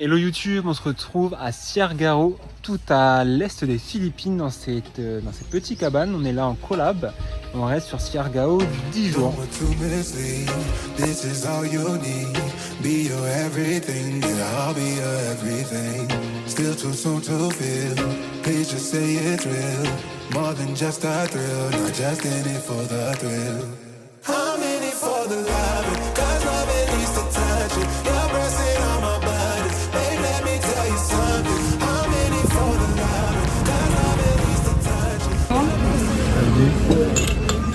Hello YouTube, on se retrouve à Siargao, tout à l'est des Philippines, dans ces petites cabanes. On est là en collab. On reste sur Siargao 10 jours.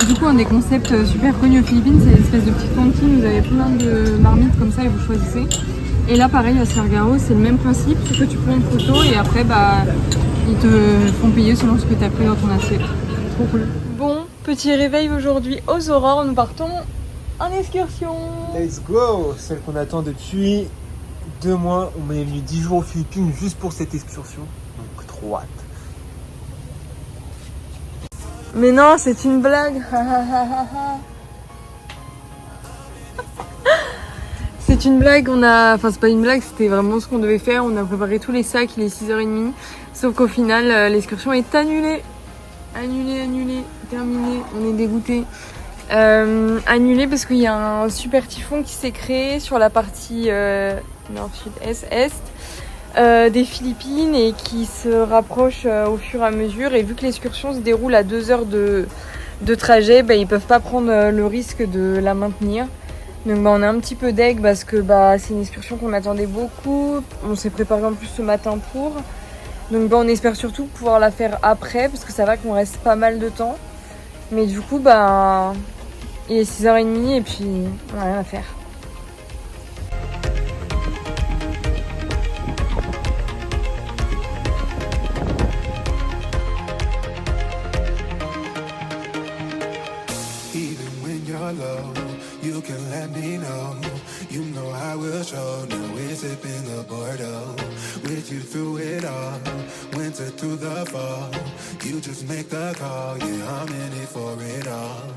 Du coup, un des concepts super connus aux Philippines, c'est l'espèce de petite cantine. Vous avez plein de marmites comme ça et vous choisissez. Et là, pareil, à Siargao, c'est le même principe, c'est que tu prends une photo et après, ils te font payer selon ce que tu as pris dans ton assiette. Trop cool. Bon, petit réveil aujourd'hui aux aurores. Nous partons en excursion. Let's go! Celle qu'on attend depuis 2 mois. On est venu 10 jours aux Philippines juste pour cette excursion. Donc trop hâte. Mais non, c'est une blague. C'est une blague, enfin c'est pas une blague, c'était vraiment ce qu'on devait faire. On a préparé tous les sacs, il est 6h30. Sauf qu'au final, l'excursion est annulée. Annulée, terminée. On est dégoûtés. Annulée parce qu'il y a un super typhon qui s'est créé sur la partie nord, sud, est des Philippines et qui se rapproche au fur et à mesure. Et vu que l'excursion se déroule à 2 heures de trajet, ils peuvent pas prendre le risque de la maintenir. Donc on est un petit peu deg parce que c'est une excursion qu'on attendait beaucoup. On s'est préparé en plus ce matin pour. Donc on espère surtout pouvoir la faire après parce que ça va qu'on reste pas mal de temps. Mais du coup il est 6h30 et puis on n'a rien à faire. You can let me know, you know I will show. Now we're sipping the Bordeaux, with you through it all, winter through the fall. You just make the call, yeah, I'm in it for it all.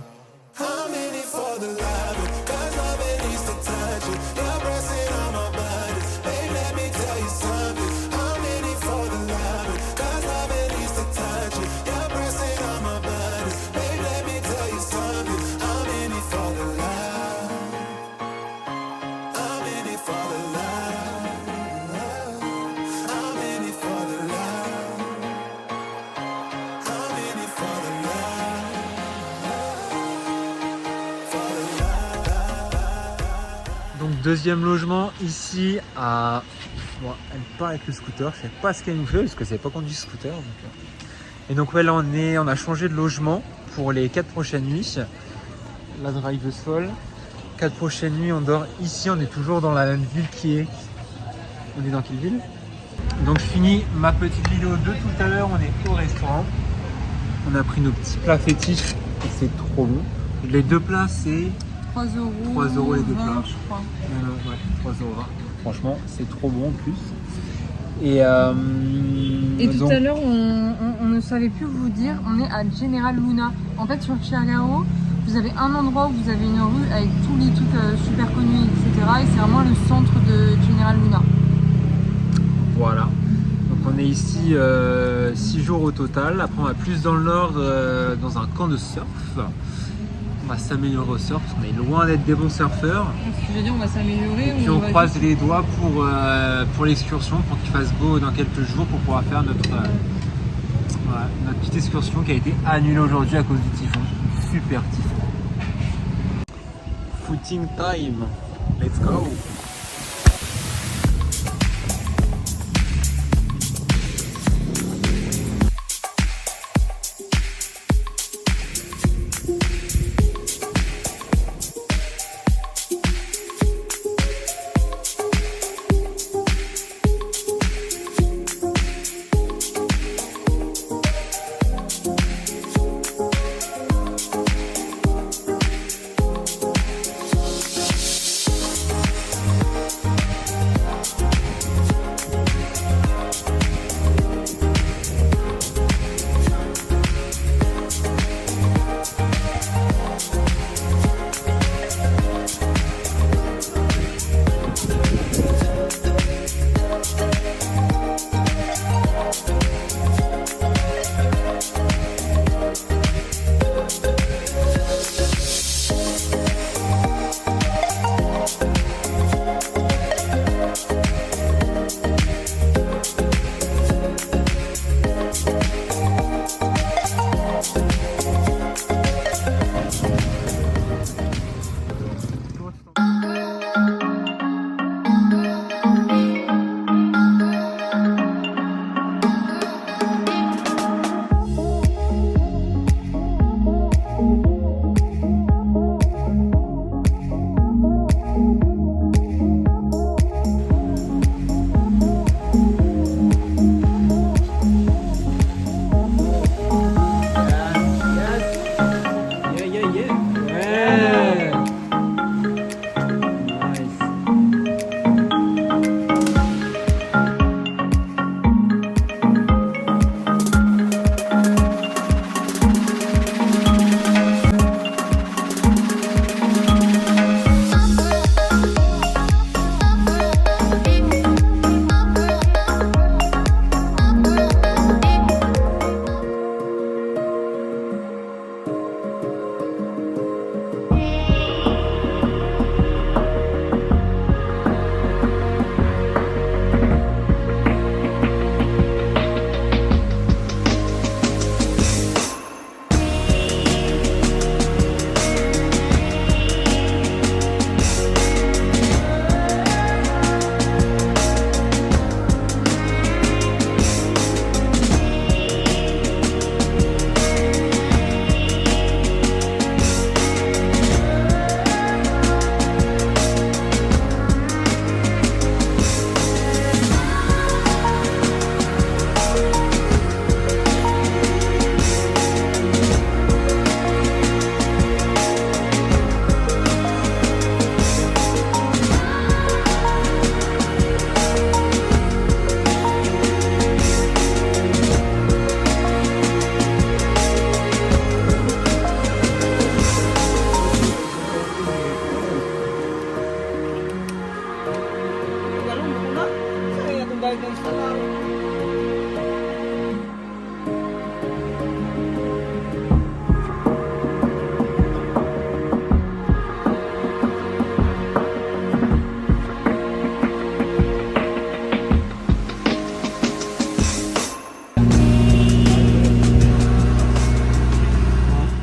I'm in it for the love, cause love needs to touch it. You're pressing on my buttons, babe, let me tell you something. I'm in it for the love, cause love needs to touch it. You're pressing on my buttons, babe, let me tell you something. I'm in it for the love. Donc deuxième logement ici à... Bon, elle part avec le scooter, je sais pas ce qu'elle nous fait parce que c'est pas conduit scooter. Donc... Et donc ouais, là on a changé de logement pour les 4 prochaines nuits. La driveuse folle. 4 prochaines nuits on dort ici, on est toujours dans la même ville qui est... On est dans quelle ville? Donc je finis ma petite vidéo de tout à l'heure, on est au restaurant. On a pris nos petits plats fétiches et c'est trop bon. Les 2 plats c'est... 3 € 3 € les 2 plats. Je crois. Ouais, 3 €. Franchement, c'est trop bon en plus. Et tout donc... à l'heure, on ne savait plus vous dire, on est à General Luna. En fait, sur Siargao, vous avez un endroit où vous avez une rue avec tous les trucs super connus, etc. Et c'est vraiment le centre de General Luna. Voilà. Donc on est ici 6 jours au total. Après, on va plus dans le nord, dans un camp de surf. On va s'améliorer au surf parce qu'on est loin d'être des bons surfeurs. Je veux dire, on va s'améliorer. Et puis on croise les doigts pour l'excursion, pour qu'il fasse beau dans quelques jours pour pouvoir faire notre petite excursion qui a été annulée aujourd'hui à cause du typhon. Super typhon. Footing time. Let's go.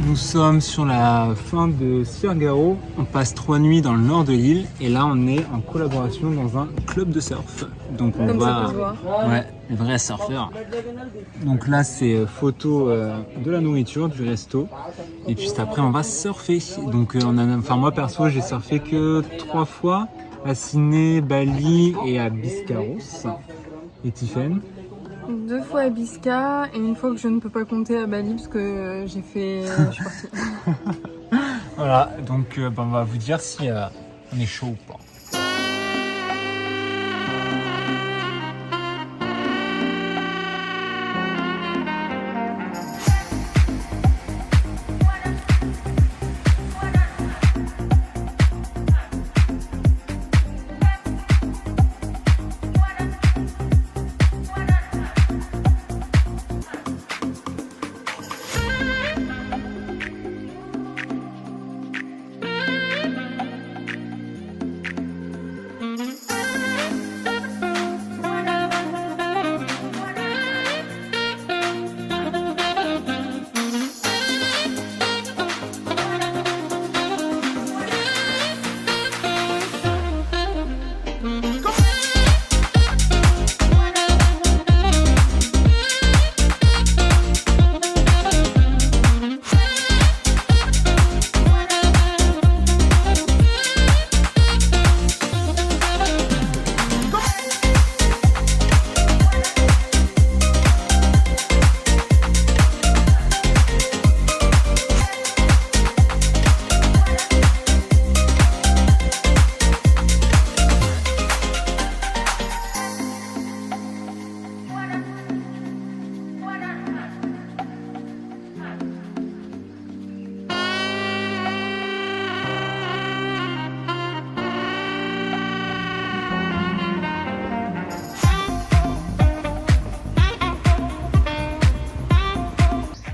Nous sommes sur la fin de Sirgao, on passe 3 nuits dans le nord de l'île et là on est en collaboration dans un club de surf. Donc on Comme va... ça peut se voir. Ouais, les vrais surfeurs. Donc là c'est photo de la nourriture, du resto et puis juste après on va surfer. Donc moi perso j'ai surfé que 3 fois à Sydney, Bali et à Biscarrosse. Et Tiffen? 2 fois à Bisca et une fois que je ne peux pas compter à Bali parce que je suis partie. Voilà, donc on va vous dire si on est chaud ou pas.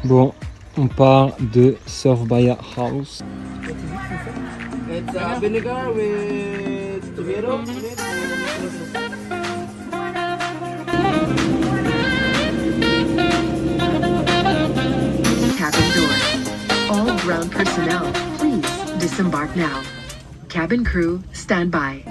Bon, on part de Surf by House. It's vinegar with tomato. Cabin door. All ground personnel, please disembark now. Cabin crew, stand by.